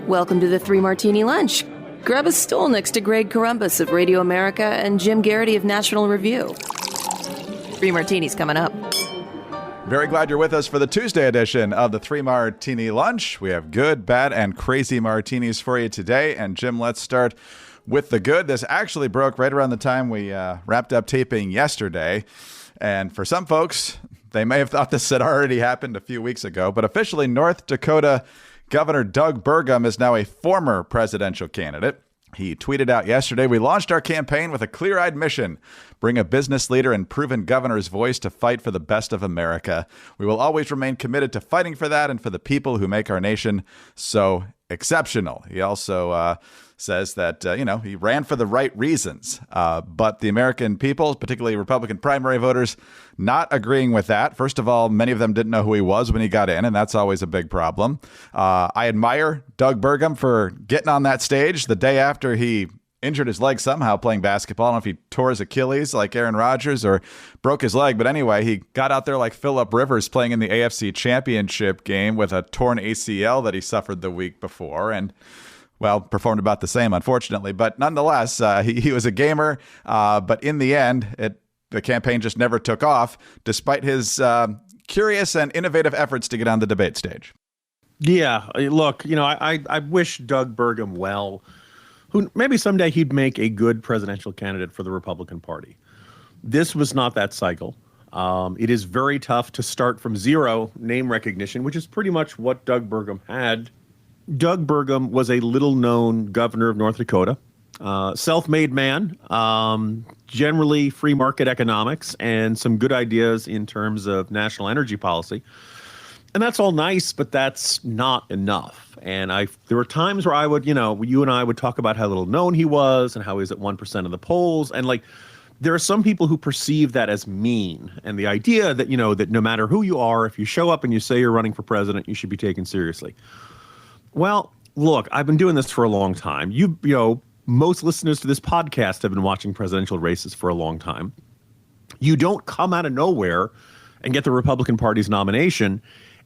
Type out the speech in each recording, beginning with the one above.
Welcome to the Three Martini Lunch. Grab a stool next to Greg Columbus of Radio America and Jim Garrity of National Review. Three Martinis coming up. Very glad you're with us for the Tuesday edition of the Three Martini Lunch. We have good, bad, and crazy martinis for you today. And Jim, let's start with the good. This actually broke right around the time we wrapped up taping yesterday. And for some folks, they may have thought this had already happened a few weeks ago, but officially North Dakota Governor Doug Burgum is now a former presidential candidate. He tweeted out yesterday, "We launched our campaign with a clear-eyed mission. Bring a business leader and proven governor's voice to fight for the best of America. We will always remain committed to fighting for that and for the people who make our nation so exceptional." He also says that, he ran for the right reasons. But the American people, particularly Republican primary voters, not agreeing with that. First of all, many of them didn't know who he was when he got in, and that's always a big problem. I admire Doug Burgum for getting on that stage the day after he injured his leg somehow playing basketball. I don't know if he tore his Achilles like Aaron Rodgers or broke his leg. But anyway, he got out there like Phillip Rivers playing in the AFC Championship game with a torn ACL that he suffered the week before. And well, performed about the same, unfortunately. But nonetheless, he was a gamer. But in the end, the campaign just never took off, despite his curious and innovative efforts to get on the debate stage. Yeah, look, I wish Doug Burgum well. Who maybe someday he'd make a good presidential candidate for the Republican Party. This was not that cycle. It is very tough to start from zero name recognition, which is pretty much what Doug Burgum had. Doug Burgum was a little-known governor of North Dakota, self-made man, generally free market economics, and some good ideas in terms of national energy policy. And that's all nice, but that's not enough. And there were times where I would, you and I would talk about how little known he was and how he was at 1% of the polls. And there are some people who perceive that as mean. And the idea that, that no matter who you are, if you show up and you say you're running for president, you should be taken seriously. Well, look, I've been doing this for a long time. Most listeners to this podcast have been watching presidential races for a long time. You don't come out of nowhere and get the Republican Party's nomination.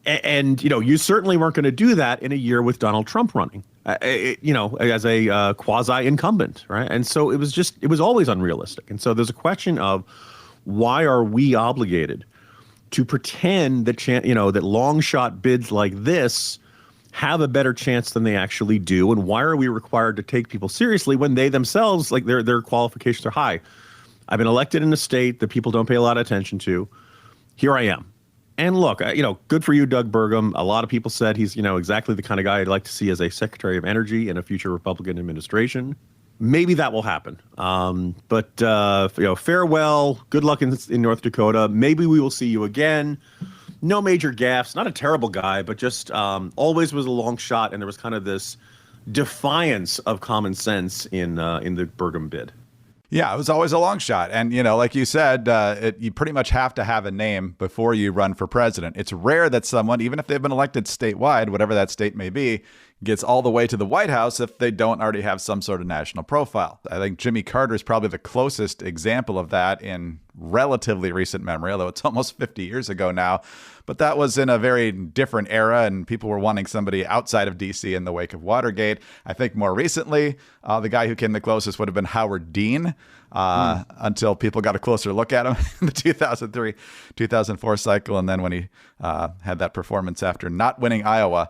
And you certainly weren't going to do that in a year with Donald Trump running, as a quasi-incumbent, right? And so it was always unrealistic. And so there's a question of why are we obligated to pretend that, that long shot bids like this have a better chance than they actually do? And why are we required to take people seriously when they themselves, their qualifications are high? I've been elected in a state that people don't pay a lot of attention to. Here I am. And look, good for you, Doug Burgum. A lot of people said he's, exactly the kind of guy I'd like to see as a Secretary of Energy in a future Republican administration. Maybe that will happen. But farewell. Good luck in North Dakota. Maybe we will see you again. No major gaffes. Not a terrible guy, but just always was a long shot. And there was kind of this defiance of common sense in the Burgum bid. Yeah, it was always a long shot. And, like you said, you pretty much have to have a name before you run for president. It's rare that someone, even if they've been elected statewide, whatever that state may be, gets all the way to the White House if they don't already have some sort of national profile. I think Jimmy Carter is probably the closest example of that in relatively recent memory, although it's almost 50 years ago now. But that was in a very different era, and people were wanting somebody outside of D.C. in the wake of Watergate. I think more recently, the guy who came the closest would have been Howard Dean, until people got a closer look at him in the 2003-2004 cycle. And then when he had that performance after not winning Iowa,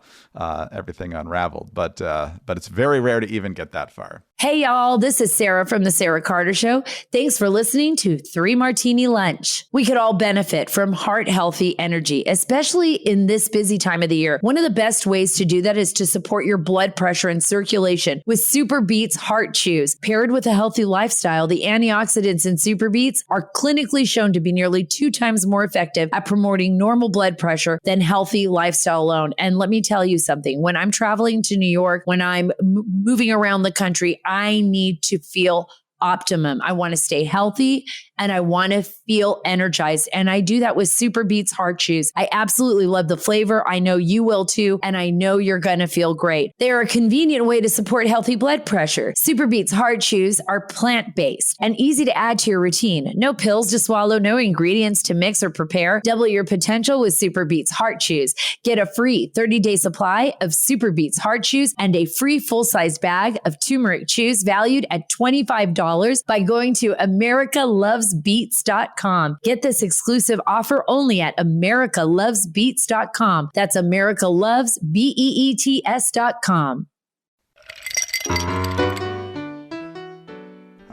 everything unraveled. But it's very rare to even get that far. Hey, y'all, this is Sarah from The Sarah Carter Show. Thanks for listening to Three Martini Lunch. We could all benefit from heart-healthy energy, especially in this busy time of the year. One of the best ways to do that is to support your blood pressure and circulation with Super Beets Heart Chews. Paired with a healthy lifestyle, the antioxidants in Super Beets are clinically shown to be nearly 2 times more effective at promoting normal blood pressure than healthy lifestyle alone. And let me tell you something, when I'm traveling to New York, when I'm moving around the country, I need to feel optimum. I want to stay healthy and I want to feel energized. And I do that with Super Beets Heart Chews. I absolutely love the flavor. I know you will too. And I know you're going to feel great. They are a convenient way to support healthy blood pressure. Super Beets Heart Chews are plant-based and easy to add to your routine. No pills to swallow, no ingredients to mix or prepare. Double your potential with Super Beets Heart Chews. Get a free 30-day supply of Super Beets Heart Chews and a free full-size bag of turmeric chews valued at $25 by going to americalovesbeets.com. Get this exclusive offer only at americalovesbeets.com. That's americalovesbeets.com.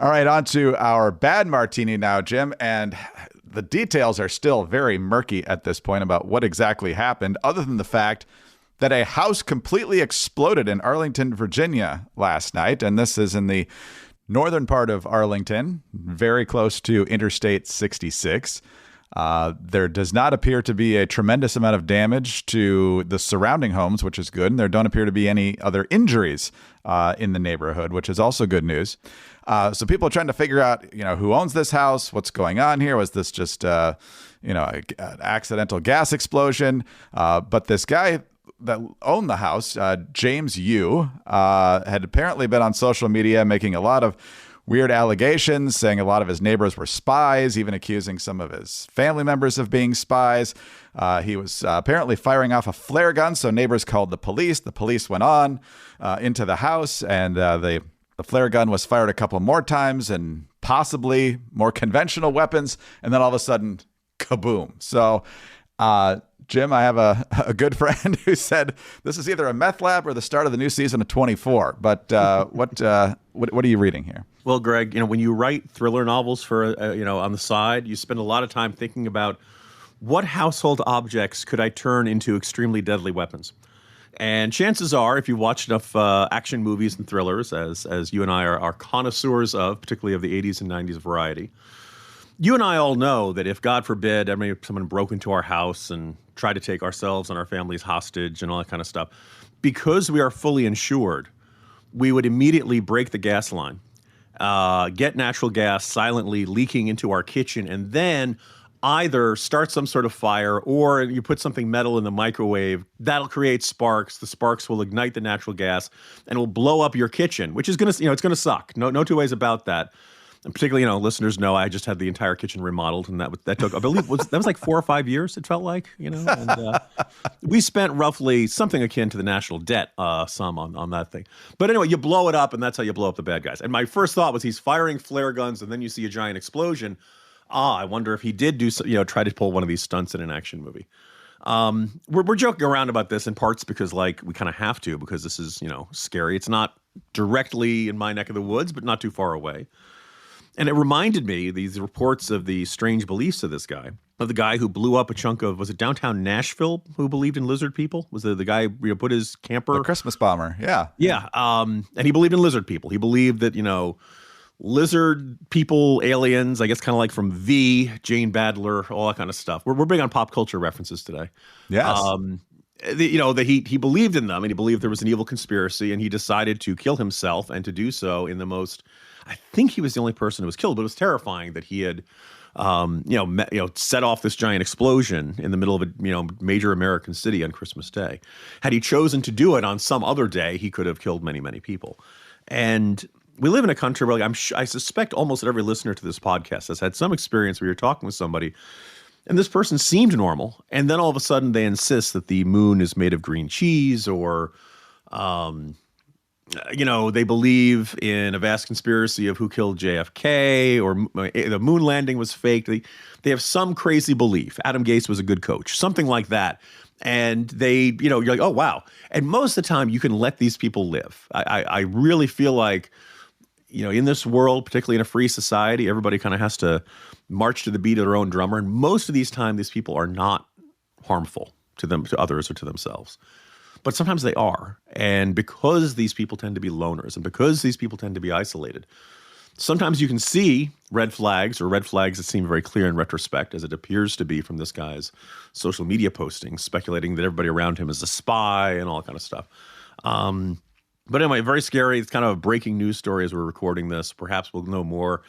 All right, on to our bad martini now, Jim. And the details are still very murky at this point about what exactly happened, other than the fact that a house completely exploded in Arlington, Virginia last night. And this is in the northern part of Arlington, very close to Interstate 66. There does not appear to be a tremendous amount of damage to the surrounding homes, which is good. And there don't appear to be any other injuries in the neighborhood, which is also good news. So people are trying to figure out, who owns this house? What's going on here? Was this just, an accidental gas explosion? But this guy that owned the house, James Yu, had apparently been on social media making a lot of weird allegations, saying a lot of his neighbors were spies, even accusing some of his family members of being spies. He was apparently firing off a flare gun, so neighbors called the police. The police went on into the house, and the flare gun was fired a couple more times, and possibly more conventional weapons, and then all of a sudden, kaboom. So, Jim, I have a good friend who said this is either a meth lab or the start of the new season of 24. But what are you reading here? Well, Greg, when you write thriller novels for on the side, you spend a lot of time thinking about what household objects could I turn into extremely deadly weapons. And chances are, if you watch enough action movies and thrillers, as you and I are connoisseurs of, particularly of the 80s and 90s variety, you and I all know that if, God forbid, someone broke into our house and tried to take ourselves and our families hostage and all that kind of stuff, because we are fully insured, we would immediately break the gas line, get natural gas silently leaking into our kitchen, and then either start some sort of fire or you put something metal in the microwave. That'll create sparks. The sparks will ignite the natural gas and will blow up your kitchen, which is going to, it's going to suck. No two ways about that. And particularly, listeners know I just had the entire kitchen remodeled, and that took, I believe, that was like 4 or 5 years. It felt like, and we spent roughly something akin to the national debt sum on that thing. But anyway, you blow it up, and that's how you blow up the bad guys. And my first thought was he's firing flare guns, and then you see a giant explosion. I wonder if he did do try to pull one of these stunts in an action movie. We're joking around about this in parts because we kind of have to, because this is scary. It's not directly in my neck of the woods, but not too far away. And it reminded me, these reports of the strange beliefs of this guy, of the guy who blew up a chunk of, was it downtown Nashville, who believed in lizard people? Was the guy put his camper? The Christmas bomber, yeah. Yeah, and he believed in lizard people. He believed that, lizard people, aliens, I guess kind of like from V, Jane Badler, all that kind of stuff. We're big on pop culture references today. Yes. That he believed in them, and he believed there was an evil conspiracy, and he decided to kill himself, and to do so in the most, I think he was the only person who was killed, but it was terrifying that he had, set off this giant explosion in the middle of a, major American city on Christmas Day. Had he chosen to do it on some other day, he could have killed many, many people. And we live in a country where I suspect almost every listener to this podcast has had some experience where you're talking with somebody and this person seemed normal, and then all of a sudden they insist that the moon is made of green cheese, or they believe in a vast conspiracy of who killed JFK, or the moon landing was fake. They have some crazy belief. Adam Gase was a good coach, something like that. And they, you're like, oh, wow. And most of the time you can let these people live. I really feel like, in this world, particularly in a free society, everybody kind of has to march to the beat of their own drummer. And most of these times, these people are not harmful to them, to others, or to themselves. But sometimes they are. And because these people tend to be loners, and because these people tend to be isolated, sometimes you can see red flags, or red flags that seem very clear in retrospect, as it appears to be from this guy's social media postings, speculating that everybody around him is a spy and all that kind of stuff. But anyway, very scary. It's kind of a breaking news story as we're recording this. Perhaps we'll know more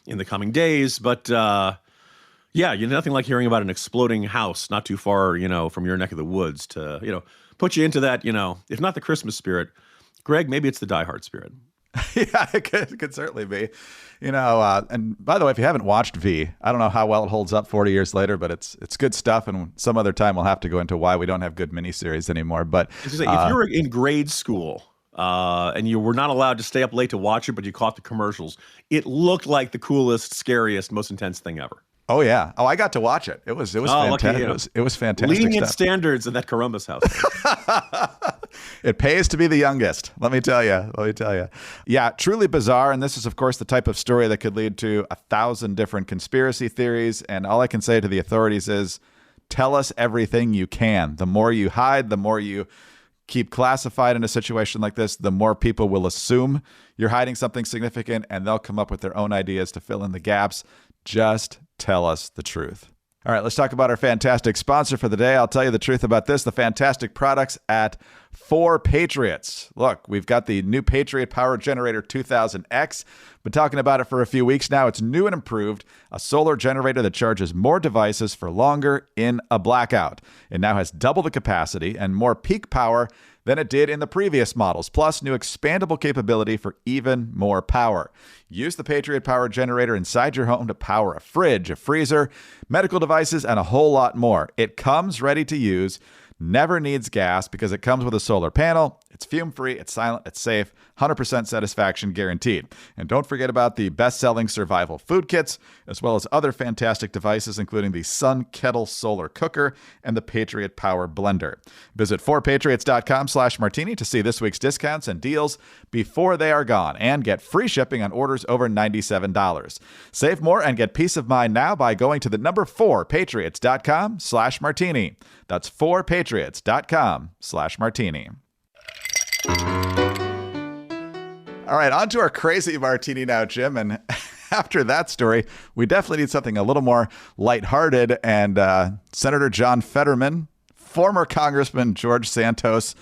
in the coming days. But yeah, nothing like hearing about an exploding house not too far, from your neck of the woods to, put you into that, if not the Christmas spirit, Greg, maybe it's the Die Hard spirit. Yeah, it could certainly be. And by the way, if you haven't watched V, I don't know how well it holds up 40 years later, but it's good stuff. And some other time we'll have to go into why we don't have good miniseries anymore. But if you were in grade school and you were not allowed to stay up late to watch it, but you caught the commercials, it looked like the coolest, scariest, most intense thing ever. Oh yeah. Oh, I got to watch it. It was fantastic. It was fantastic. Lenient standards in that Columbus house. It pays to be the youngest. Let me tell you. Yeah, truly bizarre. And this is, of course, the type of story that could lead to 1,000 different conspiracy theories. And all I can say to the authorities is, tell us everything you can. The more you hide, the more you keep classified in a situation like this, the more people will assume you're hiding something significant, and they'll come up with their own ideas to fill in the gaps. Just tell us the truth. All right, let's talk about our fantastic sponsor for the day. I'll tell you the truth about this, the fantastic products at 4 Patriots. Look, we've got the new Patriot Power Generator 2000X. Been talking about it for a few weeks now. It's new and improved, a solar generator that charges more devices for longer in a blackout. It now has double the capacity and more peak power than it did in the previous models, plus new expandable capability for even more power. Use the Patriot Power Generator inside your home to power a fridge, a freezer, medical devices, and a whole lot more. It comes ready to use, never needs gas because it comes with a solar panel. It's fume-free, it's silent, it's safe, 100% satisfaction guaranteed. And don't forget about the best-selling survival food kits, as well as other fantastic devices, including the Sun Kettle Solar Cooker and the Patriot Power Blender. Visit 4patriots.com/martini to see this week's discounts and deals before they are gone, and get free shipping on orders over $97. Save more and get peace of mind now by going to the number 4patriots.com/martini. That's 4patriots.com/martini. All right, on to our crazy martini now, Jim. And after that story, we definitely need something a little more lighthearted. And Senator John Fetterman, former Congressman George Santos,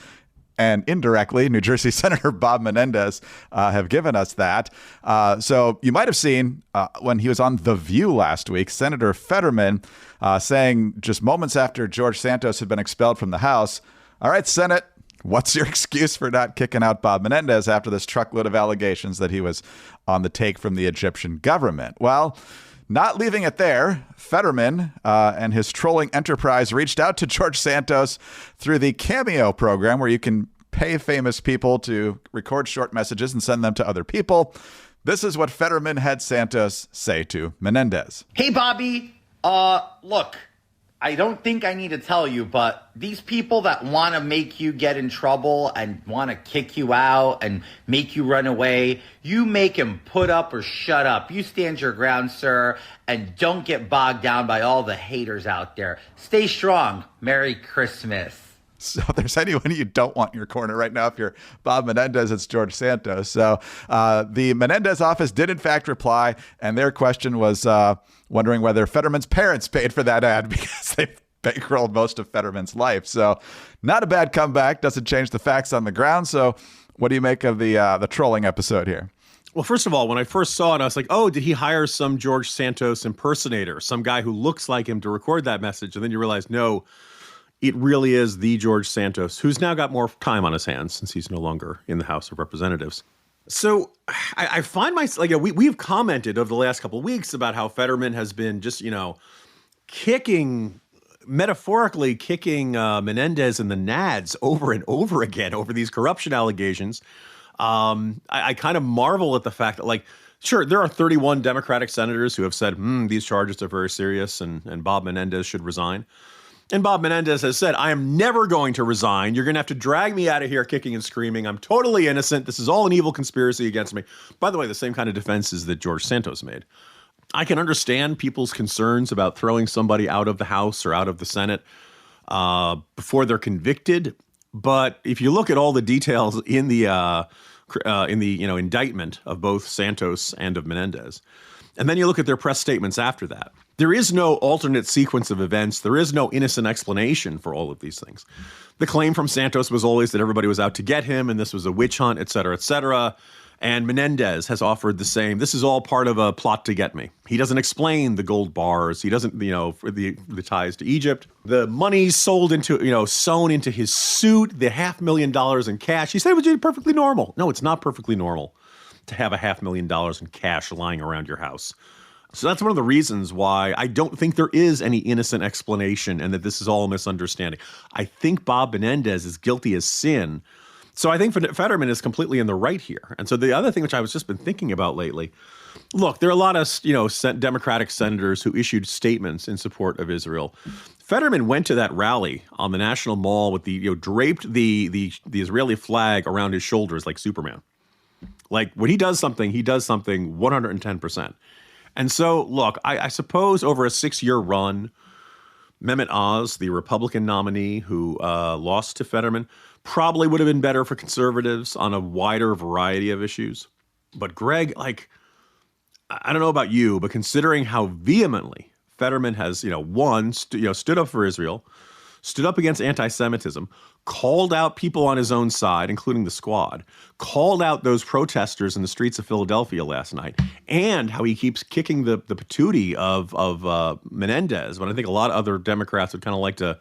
and indirectly New Jersey Senator Bob Menendez have given us that. So you might have seen when he was on The View last week, Senator Fetterman saying just moments after George Santos had been expelled from the House, "All right, Senate, what's your excuse for not kicking out Bob Menendez after this truckload of allegations that he was on the take from the Egyptian government?" Well, not leaving it there, Fetterman and his trolling enterprise reached out to George Santos through the Cameo program, where you can pay famous people to record short messages and send them to other people. This is what Fetterman had Santos say to Menendez. "Hey, Bobby, look, I don't think I need to tell you, but these people that want to make you get in trouble and want to kick you out and make you run away, you make them put up or shut up. You stand your ground, sir, and don't get bogged down by all the haters out there. Stay strong. Merry Christmas." So if there's anyone you don't want in your corner right now, if you're Bob Menendez, it's George Santos. So the Menendez office did, in fact, reply, and their question was wondering whether Fetterman's parents paid for that ad because they bankrolled most of Fetterman's life. So not a bad comeback. Doesn't change the facts on the ground. So what do you make of the trolling episode here? Well, first of all, when I first saw it, I was like, oh, did he hire some George Santos impersonator, some guy who looks like him to record that message? And then you realize, no, it really is the George Santos, who's now got more time on his hands since he's no longer in the House of Representatives. So I find myself, like, we've commented over the last couple of weeks about how Fetterman has been just, metaphorically kicking Menendez and the Nads over and over again over these corruption allegations. I kind of marvel at the fact that, like, sure, there are 31 Democratic senators who have said, these charges are very serious and Bob Menendez should resign. And Bob Menendez has said, I am never going to resign. You're going to have to drag me out of here kicking and screaming. I'm totally innocent. This is all an evil conspiracy against me. By the way, the same kind of defenses that George Santos made. I can understand people's concerns about throwing somebody out of the House or out of the Senate before they're convicted. But if you look at all the details in the indictment of both Santos and of Menendez, And then you look at their press statements after that. There is no alternate sequence of events. There is no innocent explanation for all of these things. The claim from Santos was always that everybody was out to get him and this was a witch hunt, et cetera, et cetera. And Menendez has offered the same. This is all part of a plot to get me. He doesn't explain the gold bars. He doesn't, for the ties to Egypt. The money sold into, sewn into his suit, the $500,000 in cash. He said it was perfectly normal. No, it's not perfectly normal to have $500,000 in cash lying around your house. So that's one of the reasons why I don't think there is any innocent explanation and that this is all a misunderstanding. I think Bob Menendez is guilty as sin. So I think Fetterman is completely in the right here. And so the other thing which I was just been thinking about lately, look, there are a lot of Democratic senators who issued statements in support of Israel. Fetterman went to that rally on the National Mall with the draped the Israeli flag around his shoulders like Superman. Like when he does something 110%. And so, look, I suppose over a 6-year run, Mehmet Oz, the Republican nominee who lost to Fetterman, probably would have been better for conservatives on a wider variety of issues. But Greg, I don't know about you, but considering how vehemently Fetterman has, stood up for Israel, stood up against anti-Semitism, called out people on his own side, including the Squad, called out those protesters in the streets of Philadelphia last night, and how he keeps kicking the patootie of Menendez, when I think a lot of other Democrats would kind of like to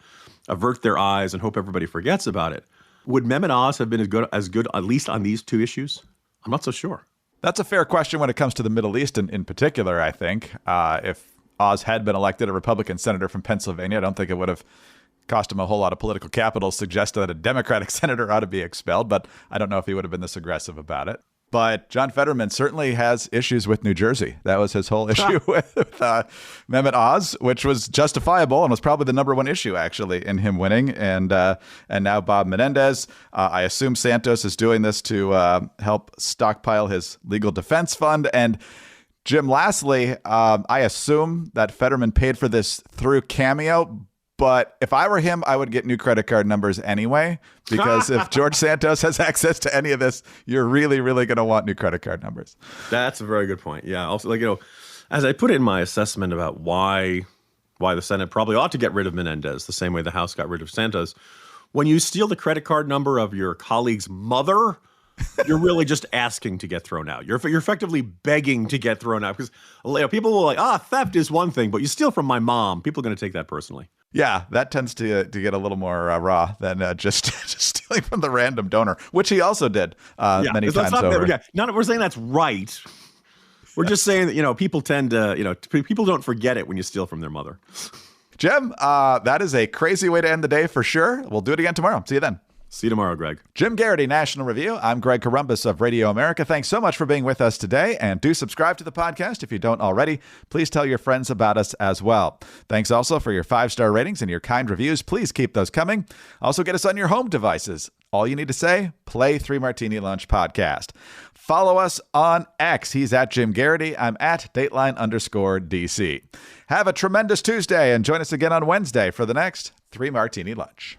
avert their eyes and hope everybody forgets about it. Would Mehmet Oz have been as good, at least on these two issues? I'm not so sure. That's a fair question when it comes to the Middle East in particular, I think. If Oz had been elected a Republican senator from Pennsylvania, I don't think it would have cost him a whole lot of political capital, suggest that a Democratic senator ought to be expelled, but I don't know if he would have been this aggressive about it. But John Fetterman certainly has issues with New Jersey. That was his whole issue with Mehmet Oz, which was justifiable and was probably the number one issue, actually, in him winning. And now Bob Menendez. I assume Santos is doing this to help stockpile his legal defense fund. And Jim, lastly, I assume that Fetterman paid for this through Cameo. But if I were him, I would get new credit card numbers anyway, because if George Santos has access to any of this, you're really, really going to want new credit card numbers. That's a very good point. Yeah. Also, as I put in my assessment about why the Senate probably ought to get rid of Menendez, the same way the House got rid of Santos, when you steal the credit card number of your colleague's mother, you're really just asking to get thrown out. You're effectively begging to get thrown out because people will theft is one thing, but you steal from my mom. People are going to take that personally. Yeah, that tends to get a little more raw than just stealing from the random donor, which he also did many times over. We're saying that's right. We're just saying that, people tend to, people don't forget it when you steal from their mother. Jim, that is a crazy way to end the day for sure. We'll do it again tomorrow. See you then. See you tomorrow, Greg. Jim Garrity, National Review. I'm Greg Corombos of Radio America. Thanks so much for being with us today. And do subscribe to the podcast if you don't already. Please tell your friends about us as well. Thanks also for your 5-star ratings and your kind reviews. Please keep those coming. Also get us on your home devices. All you need to say, play 3 Martini Lunch podcast. Follow us on X. He's at Jim Garrity. I'm at Dateline_DC. Have a tremendous Tuesday and join us again on Wednesday for the next 3 Martini Lunch.